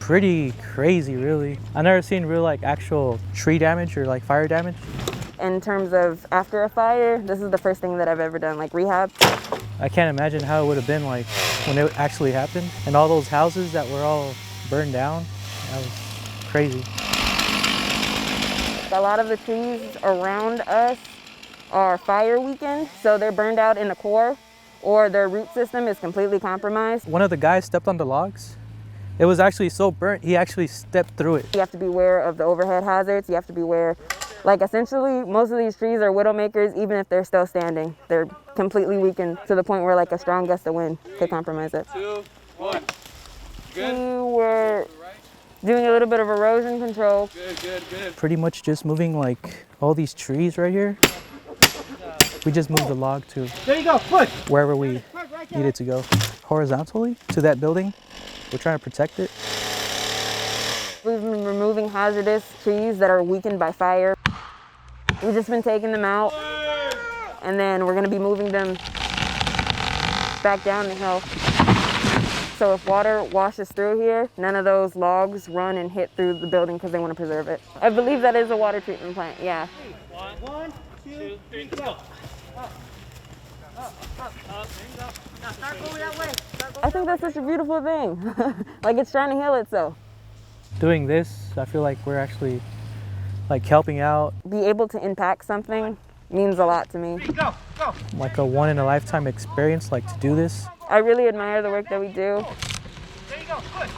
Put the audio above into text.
pretty crazy, really. I've never seen real like actual tree damage or like fire damage. In terms of after a fire, this is the first thing that I've ever done, like rehab. I can't imagine how it would have been like when it actually happened. And all those houses that were all burned down, that was crazy. A lot of the trees around us are fire weakened, so they're burned out in the core or their root system is completely compromised. One of the guys stepped on the logs. It was actually so burnt, he actually stepped through it. You have to be aware of the overhead hazards. You have to be aware, like essentially most of these trees are widow makers even if they're still standing. They're completely weakened to the point where like a strong gust of wind could compromise it. 2, 1. Good. We were doing a little bit of erosion control. Good. Pretty much just moving like all these trees right here. We just moved the log to There you go, push. wherever we needed to go. Horizontally to that building. We're trying to protect it. We've been removing hazardous trees that are weakened by fire. We've just been taking them out, and then we're gonna be moving them back down the hill. So if water washes through here, none of those logs run and hit through the building because they want to preserve it. I believe that is a water treatment plant, yeah. 1, 2, 3, go. Now start going that way. I think that's such a beautiful thing. Like it's trying to heal itself. Doing this, I feel like we're actually like helping out. Be able to impact something means a lot to me. Go. Like a one in a lifetime experience, like to do this. I really admire the work that we do. There you go, push.